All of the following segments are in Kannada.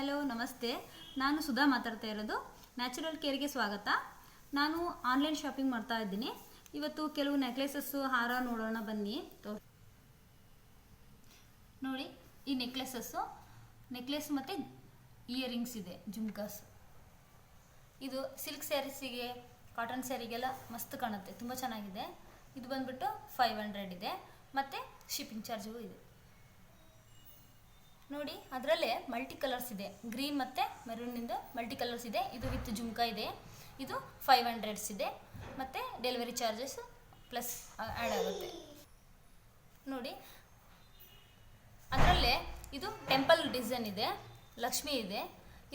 ಹಲೋ ನಮಸ್ತೆ, ನಾನು ಸುಧಾ ಮಾತಾಡ್ತಾ ಇರೋದು. ನ್ಯಾಚುರಲ್ ಕೇರ್ಗೆ ಸ್ವಾಗತ. ನಾನು ಆನ್ಲೈನ್ ಶಾಪಿಂಗ್ ಮಾಡ್ತಾ ಇದ್ದೀನಿ. ಇವತ್ತು ಕೆಲವು ನೆಕ್ಲೆಸಸ್ಸು ಹಾರ ನೋಡೋಣ ಬನ್ನಿ. ನೋಡಿ, ಈ ನೆಕ್ಲೆಸ್ ಮತ್ತು ಇಯರಿಂಗ್ಸ್ ಇದೆ, ಜುಮ್ಕಾಸ್. ಇದು ಸಿಲ್ಕ್ ಸ್ಯಾರೀಸಿಗೆ, ಕಾಟನ್ ಸ್ಯಾರಿಗೆಲ್ಲ ಮಸ್ತ್ ಕಾಣುತ್ತೆ, ತುಂಬ ಚೆನ್ನಾಗಿದೆ. ಇದು ಬಂದ್ಬಿಟ್ಟು 500 ಇದೆ, ಮತ್ತು ಶಿಪ್ಪಿಂಗ್ ಚಾರ್ಜು ಇದೆ. ನೋಡಿ, ಅದರಲ್ಲೇ ಮಲ್ಟಿ ಕಲರ್ಸ್ ಇದೆ, ಗ್ರೀನ್ ಮತ್ತು ಮೆರೂನಿಂದ ಮಲ್ಟಿ ಕಲರ್ಸ್ ಇದೆ. ಇದು ವಿತ್ ಜುಮ್ಕಾ ಇದೆ. ಇದು 500 ಇದೆ, ಮತ್ತು ಡೆಲಿವರಿ ಚಾರ್ಜಸ್ ಪ್ಲಸ್ ಆ್ಯಡ್ ಆಗುತ್ತೆ. ನೋಡಿ, ಅದರಲ್ಲೇ ಇದು ಟೆಂಪಲ್ ಡಿಸೈನ್ ಇದೆ, ಲಕ್ಷ್ಮಿ ಇದೆ.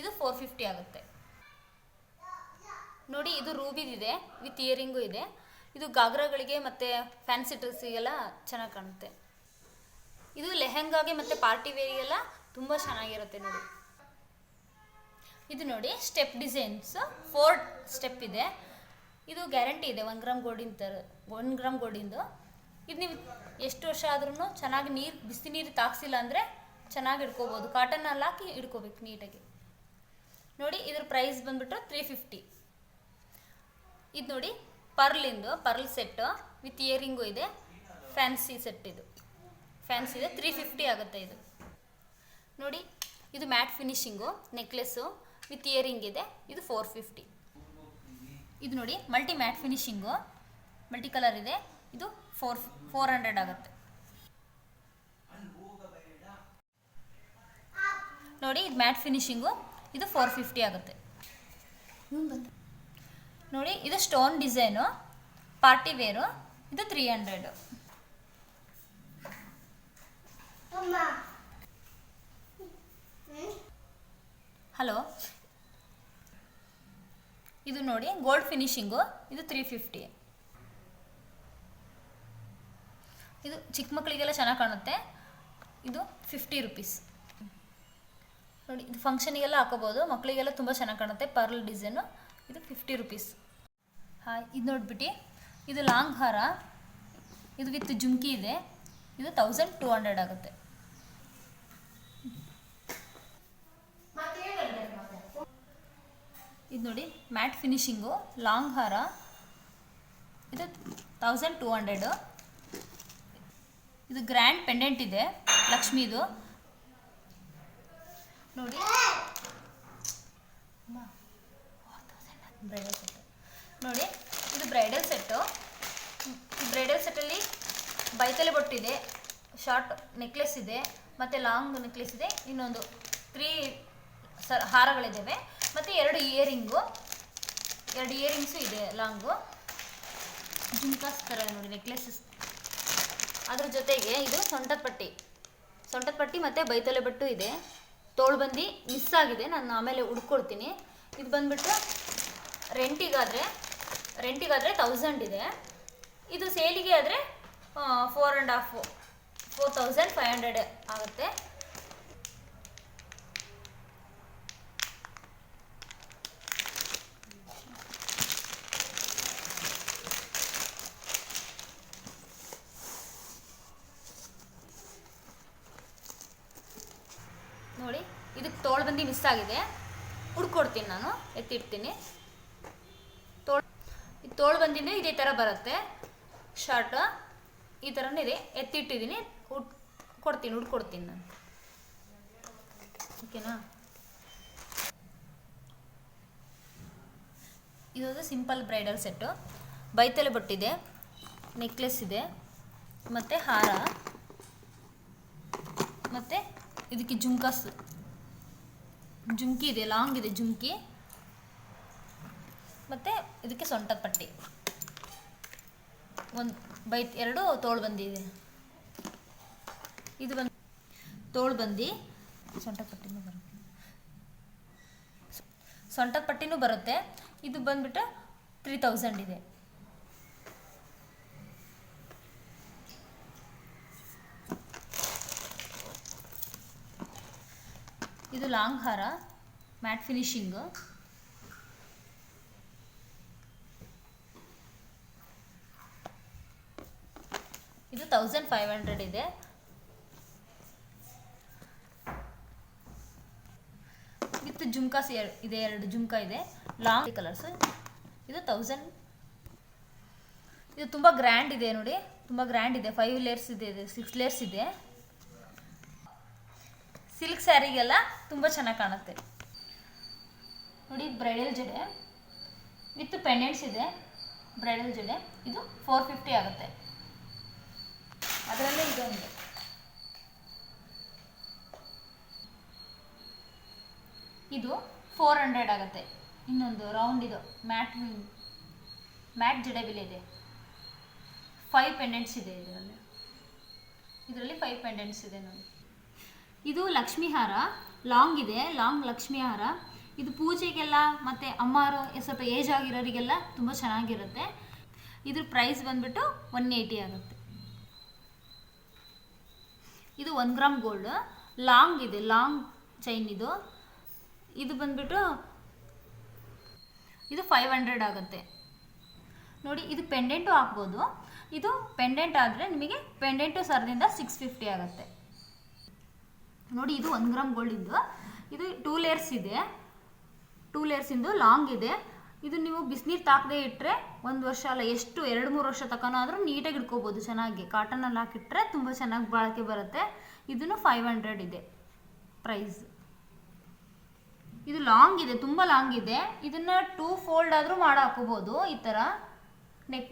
ಇದು 450 ಆಗುತ್ತೆ. ನೋಡಿ, ಇದು ರೂಬಿದಿದೆ, ವಿತ್ ಇಯರಿಂಗು ಇದೆ. ಇದು ಗಾಗ್ರಾಗಳಿಗೆ ಮತ್ತು ಫ್ಯಾನ್ಸಿ ಡ್ರೆಸ್ಸಿಗೆಲ್ಲ ಚೆನ್ನಾಗಿ ಕಾಣುತ್ತೆ. ಇದು ಲೆಹೆಂಗಾಗೆ ಮತ್ತು ಪಾರ್ಟಿ ವೇರಿಗೆಲ್ಲ ತುಂಬ ಚೆನ್ನಾಗಿರುತ್ತೆ. ನೋಡಿ, ಇದು ನೋಡಿ, ಸ್ಟೆಪ್ ಡಿಸೈನ್ಸ್ 4 ಸ್ಟೆಪ್ ಇದೆ. ಇದು ಗ್ಯಾರಂಟಿ ಇದೆ 1 ಗ್ರಾಮ್ ಗೋಲ್ಡಿಂದು. ಇದು ನೀವು ಎಷ್ಟು ವರ್ಷ ಆದ್ರೂ ಚೆನ್ನಾಗಿ ಬಿಸಿ ನೀರು ತಾಗಿಸಿಲ್ಲ ಅಂದರೆ ಚೆನ್ನಾಗಿ ಇಡ್ಕೋಬೋದು. ಕಾಟನಲ್ಲಿ ಹಾಕಿ ಇಡ್ಕೋಬೇಕು ನೀಟಾಗಿ. ನೋಡಿ, ಇದ್ರ ಪ್ರೈಸ್ ಬಂದ್ಬಿಟ್ಟು 350. ಇದು ನೋಡಿ, ಪರ್ಲ್ ಸೆಟ್ಟು ವಿತ್ ಇಯರಿಂಗು ಇದೆ, ಫ್ಯಾನ್ಸಿ ಸೆಟ್. ಇದು ಫ್ಯಾನ್ಸಿ ಇದೆ, 350 ಆಗುತ್ತೆ. ಇದು ನೋಡಿ, ಇದು ಮ್ಯಾಟ್ ಫಿನಿಶಿಂಗು ನೆಕ್ಲೆಸ್ಸು ವಿತ್ ಇಯರಿಂಗ್ ಇದೆ. ಇದು 450. ಇದು ನೋಡಿ, ಮಲ್ಟಿ ಮ್ಯಾಟ್ ಫಿನಿಶಿಂಗು, ಮಲ್ಟಿ ಕಲರ್ ಇದೆ. ಇದು 400 ಆಗುತ್ತೆ. ನೋಡಿ, ಇದು ಮ್ಯಾಟ್ ಫಿನಿಶಿಂಗು, ಇದು 450 ಆಗುತ್ತೆ. ನೋಡಿ, ಇದು ಸ್ಟೋನ್ ಡಿಸೈನು, ಪಾರ್ಟಿ ವೇರು. ಇದು 300. ಹಲೋ, ಇದು ನೋಡಿ, ಗೋಲ್ಡ್ ಫಿನಿಶಿಂಗು. ಇದು 350. ಇದು ಚಿಕ್ಕ ಮಕ್ಕಳಿಗೆಲ್ಲ ಚೆನ್ನಾಗಿ ಕಾಣುತ್ತೆ. ಇದು 50 ರೂಪೀಸ್. ನೋಡಿ, ಇದು ಫಂಕ್ಷನಿಗೆಲ್ಲ ಹಾಕೋಬೋದು, ಮಕ್ಕಳಿಗೆಲ್ಲ ತುಂಬ ಚೆನ್ನಾಗಿ ಕಾಣುತ್ತೆ. Pearl design. ಇದು 50 ರೂಪೀಸ್. ಹಾಂ, ಇದು ನೋಡ್ಬಿಟ್ಟು, ಇದು ಲಾಂಗ್ ಹಾರ, ಇದು ವಿತ್ ಜುಮ್ಕಿ ಇದೆ. ಇದು 1200 ಆಗುತ್ತೆ. ಇದು ನೋಡಿ, ಮ್ಯಾಟ್ ಫಿನಿಶಿಂಗು, ಲಾಂಗ್ ಹಾರ. ಇದು 1200. ಇದು ಗ್ರ್ಯಾಂಡ್ ಪೆಂಡೆಂಟ್ ಇದೆ, ಲಕ್ಷ್ಮೀದು. ನೋಡಿ, ನೋಡಿ, ಇದು ಬ್ರೈಡಲ್ ಸೆಟ್ಟು. ಈ ಬ್ರೈಡಲ್ ಸೆಟ್ಟಲ್ಲಿ ಬೈತಲೆ ಬೊಟ್ಟಿದೆ, ಶಾರ್ಟ್ ನೆಕ್ಲೆಸ್ ಇದೆ, ಮತ್ತು ಲಾಂಗ್ ನೆಕ್ಲೆಸ್ ಇದೆ. ಇನ್ನೊಂದು 3 ಹಾರಗಳಿದ್ದಾವೆ, ಮತ್ತು 2 ಇಯರಿಂಗ್ಸು ಇದೆ, ಲಾಂಗು ಜುಮ್ಕಾಸ್ ಥರ. ನೋಡಿ, ನೆಕ್ಲೆಸಸ್. ಅದ್ರ ಜೊತೆಗೆ ಇದು ಸೊಂಟದ ಪಟ್ಟಿ ಮತ್ತು ಬೈತಲೆ ಬಟ್ಟು ಇದೆ. ತೋಳ್ಬಂದಿ ಮಿಸ್ ಆಗಿದೆ, ನಾನು ಆಮೇಲೆ ಹುಡ್ಕೊಡ್ತೀನಿ. ಇದು ಬಂದ್ಬಿಟ್ಟು ರೆಂಟಿಗಾದರೆ 1000 ಇದೆ. ಇದು ಸೇಲಿಗೆ ಆದರೆ 4500 ಆಗುತ್ತೆ. ನೋಡಿ, ಇದಕ್ಕೆ ತೋಳ್ಬಂದಿ ಮಿಸ್ ಆಗಿದೆ, ಹುಡ್ಕೊಡ್ತೀನಿ, ನಾನು ಎತ್ತಿಡ್ತೀನಿ. ತೋಳ್ಬಂದಿನೂ ಇದೇ ಥರ ಬರುತ್ತೆ, ಶಾರ್ಟ್ ಈ ಥರನೇ ಇದೆ. ಎತ್ತಿಟ್ಟಿದ್ದೀನಿ, ಹುಡ್ಕೊಡ್ತೀನಿ ನಾನು. ಓಕೆನಾ? ಇದೊಂದು ಸಿಂಪಲ್ ಬ್ರೈಡಲ್ ಸೆಟ್ಟು. ಬೈತಲೆ ಬೊಟ್ಟಿದೆ, ನೆಕ್ಲೆಸ್ ಇದೆ, ಮತ್ತು ಹಾರ, ಮತ್ತು ಇದಕ್ಕೆ ಜುಮ್ಕಿ ಇದೆ, ಲಾಂಗ್ ಇದೆ ಜುಮ್ಕಿ, ಮತ್ತು ಇದಕ್ಕೆ ಸೊಂಟದ ಪಟ್ಟಿ. 2 ತೋಳ್ಬಂದಿ ಇದೆ. ಇದು ಬಂದು ತೋಳ್ಬಂದಿ, ಸೊಂಟದ ಪಟ್ಟಿನೂ ಬರುತ್ತೆ. ಇದು ಬಂದ್ಬಿಟ್ಟು 3000 ಇದೆ. ಇದು ಲಾಂಗ್ ಹಾರ, ಮ್ಯಾಟ್ ಫಿನಿಶಿಂಗು. ಇದು 1500 ಇದೆ. ವಿತ್ ಜುಮ್ಕಾಸ್ ಇದೆ, 2 ಜುಮ್ಕಾ ಇದೆ, ಲಾಂಗ್ ಕಲರ್ಸ್. ಇದು 1000. ಇದು ತುಂಬ ಗ್ರ್ಯಾಂಡ್ ಇದೆ ನೋಡಿ, ತುಂಬ ಗ್ರ್ಯಾಂಡ್ ಇದೆ. 5 ಲೇಯರ್ಸ್ ಇದೆ, 6 ಲೇಯರ್ಸ್ ಇದೆ. ಸಿಲ್ಕ್ ಸ್ಯಾರಿಗೆಲ್ಲ ತುಂಬ ಚೆನ್ನಾಗಿ ಕಾಣುತ್ತೆ ನೋಡಿ. ಬ್ರೈಡಲ್ ಜಡೆ ವಿತ್ ಪೆಂಡೆಂಟ್ಸ್ ಇದೆ, ಬ್ರೈಡಲ್ ಜಡೆ. ಇದು 450 ಆಗುತ್ತೆ. ಅದರಲ್ಲೇ ಇದೊಂದು, ಇದು 400 ಆಗುತ್ತೆ. ಇನ್ನೊಂದು ರೌಂಡ್, ಇದು ಮ್ಯಾಟ್ ಜಡೆ ಬಿಲೆ ಇದೆ. 5 ಪೆಂಡೆಂಟ್ಸ್ ಇದೆ ಇದರಲ್ಲಿ 5 ಪೆಂಡೆಂಟ್ಸ್ ಇದೆ ನೋಡಿ. ಇದು ಲಕ್ಷ್ಮೀ ಹಾರ, ಲಾಂಗ್ ಇದೆ, ಲಾಂಗ್ ಲಕ್ಷ್ಮೀ ಹಾರ. ಇದು ಪೂಜೆಗೆಲ್ಲ ಮತ್ತು ಅಮ್ಮಾರು ಸ್ವಲ್ಪ ಏಜ್ ಆಗಿರೋರಿಗೆಲ್ಲ ತುಂಬ ಚೆನ್ನಾಗಿರುತ್ತೆ. ಇದ್ರ ಪ್ರೈಸ್ ಬಂದ್ಬಿಟ್ಟು 180 ಆಗುತ್ತೆ. ಇದು 1 ಗ್ರಾಮ್ ಗೋಲ್ಡ್, ಲಾಂಗ್ ಇದೆ, ಲಾಂಗ್ ಚೈನ್ ಇದು. ಇದು ಬಂದ್ಬಿಟ್ಟು ಇದು 500 ಆಗುತ್ತೆ ನೋಡಿ. ಇದು ಪೆಂಡೆಂಟು ಹಾಕ್ಬೋದು. ಇದು ಪೆಂಡೆಂಟ್ ಆದರೆ ನಿಮಗೆ ಪೆಂಡೆಂಟು ಸರದಿಂದ 650 ಆಗುತ್ತೆ ನೋಡಿ. ಇದು 1 ಗ್ರಾಮ್ ಗೋಲ್ಡಿಂದು. ಇದು 2 ಲೇಯರ್ಸ್ ಇದೆ, 2 ಲೇಯರ್ಸಿಂದು ಲಾಂಗ್ ಇದೆ. ಇದು ನೀವು ಬಿಸಿನೀರು ತಾಕದೇ ಇಟ್ಟರೆ 1 ವರ್ಷ ಅಲ್ಲ, ಎಷ್ಟು 2-3 ವರ್ಷ ತನಕ ನೀಟಾಗಿ ಇಟ್ಕೋಬೋದು ಚೆನ್ನಾಗಿ. ಕಾಟನಲ್ಲಿ ಹಾಕಿಟ್ರೆ ತುಂಬ ಚೆನ್ನಾಗಿ ಬಾಳಿಕೆ ಬರುತ್ತೆ. ಇದನ್ನು 500 ಇದೆ ಪ್ರೈಸ್. ಇದು ಲಾಂಗ್ ಇದೆ, ತುಂಬ ಲಾಂಗ್ ಇದೆ. ಇದನ್ನು 2 ಫೋಲ್ಡ್ ಆದರೂ ಮಾಡಿ ಹಾಕೋಬೋದು, ಈ ಥರ ನೆಕ್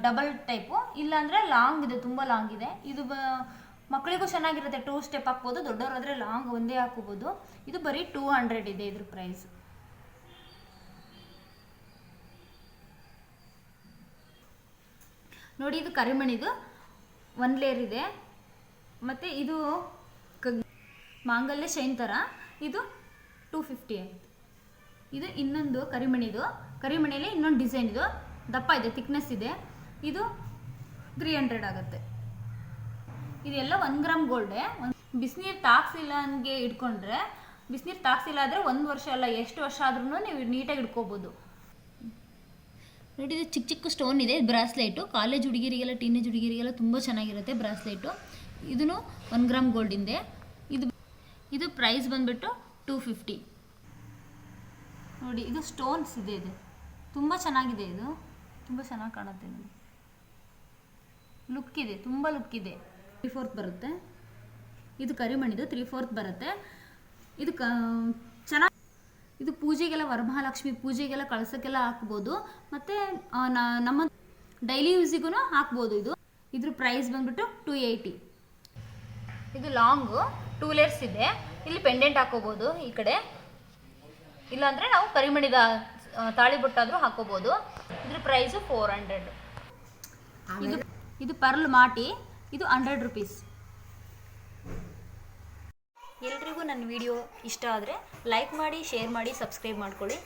ಡಬಲ್ ಟೈಪು. ಇಲ್ಲಾಂದರೆ ಲಾಂಗ್ ಇದೆ, ತುಂಬ ಲಾಂಗ್ ಇದೆ. ಇದು ಮಕ್ಕಳಿಗೂ ಚೆನ್ನಾಗಿರುತ್ತೆ, 2 ಸ್ಟೆಪ್ ಹಾಕ್ಬೋದು. ದೊಡ್ಡವರಾದರೆ ಲಾಂಗ್ ಒಂದೇ ಹಾಕೋಬೋದು. ಇದು ಬರೀ 200 ಇದೆ ಇದ್ರ ಪ್ರೈಸ್. ನೋಡಿ, ಇದು ಕರಿಮಣಿದು 1 ಲೇಯರ್ ಇದೆ. ಮತ್ತು ಇದು ಮಾಂಗಲ್ಯ ಶೈನ್ ಥರ, ಇದು 250 ಆಗುತ್ತೆ. ಇದು ಇನ್ನೊಂದು ಕರಿಮಣಿಯಲ್ಲಿ ಇನ್ನೊಂದು ಡಿಸೈನ್, ಇದು ದಪ್ಪ ಇದೆ, ಥಿಕ್ನೆಸ್ ಇದೆ. ಇದು 300 ಆಗುತ್ತೆ. ಇದೆಲ್ಲ 1 ಗ್ರಾಮ್ ಗೋಲ್ಡೆ. ಬಿಸಿನೀರು ತಾಕ್ಸಿಲ್ಲ ಹಂಗೆ ಇಟ್ಕೊಂಡ್ರೆ, ಬಿಸಿನೀರು ತಾಕ್ಸಿಲ್ಲ ಆದರೆ 1 ವರ್ಷ ಅಲ್ಲ, ಎಷ್ಟು ವರ್ಷ ಆದ್ರೂ ನೀವು ನೀಟಾಗಿ ಇಟ್ಕೋಬೋದು ನೋಡಿ. ಇದು ಚಿಕ್ಕ ಚಿಕ್ಕ ಸ್ಟೋನ್ ಇದೆ, ಬ್ರಾಸ್ಲೈಟು. ಕಾಲೇಜ್ ಹುಡುಗಿರಿಗೆಲ್ಲ, ಟೀನೇಜ್ ಹುಡುಗಿರಿಗೆಲ್ಲ ತುಂಬ ಚೆನ್ನಾಗಿರುತ್ತೆ ಬ್ರಾಸ್ಲೈಟು. ಇದೂ 1 ಗ್ರಾಮ್ ಗೋಲ್ಡಿಂದೆ. ಇದು ಪ್ರೈಸ್ ಬಂದುಬಿಟ್ಟು 250 ನೋಡಿ. ಇದು ಸ್ಟೋನ್ಸ್ ಇದೆ, ಇದು ತುಂಬ ಚೆನ್ನಾಗಿದೆ, ಇದು ತುಂಬ ಚೆನ್ನಾಗಿ ಕಾಣುತ್ತೆ ನೋಡಿ. ಲುಕ್ ಇದೆ, ತುಂಬ ಲುಕ್ ಇದೆ. 3/4 ಬರುತ್ತೆ. ಇದು ಕರಿಮಣಿದು 3/4 ಬರುತ್ತೆ. ಇದು ಚೆನ್ನಾಗಿ, ಇದು ಪೂಜೆಗೆಲ್ಲ, ವರಮಹಾಲಕ್ಷ್ಮಿ ಪೂಜೆಗೆಲ್ಲ ಕಳ್ಸೋಕ್ಕೆಲ್ಲ ಹಾಕ್ಬೋದು. ಮತ್ತು ನಮ್ಮ ಡೈಲಿ ಯೂಸಿಗೂ ಹಾಕ್ಬೋದು. ಇದ್ರ ಪ್ರೈಸ್ ಬಂದ್ಬಿಟ್ಟು 280. ಇದು ಲಾಂಗು 2 ಲೇಯರ್ಸ್ ಇದೆ. ಇಲ್ಲಿ ಪೆಂಡೆಂಟ್ ಹಾಕೋಬೋದು ಈ ಕಡೆ, ಇಲ್ಲಾಂದರೆ ನಾವು ಕರಿಮಣಿದ ತಾಳಿ ಬೊಟ್ಟಾದರೂ ಹಾಕೋಬೋದು. ಇದ್ರ ಪ್ರೈಸು 400. ಇದು ಪರ್ಲ್ ಮಾಟಿ, ಇದು 100 ರೂಪೀಸ್. ಎಲ್ರಿಗೂ ನನ್ನ ವಿಡಿಯೋ ಇಷ್ಟ ಆದರೆ ಲೈಕ್ ಮಾಡಿ, ಶೇರ್ ಮಾಡಿ, ಸಬ್ಸ್ಕ್ರೈಬ್ ಮಾಡ್ಕೊಳ್ಳಿ.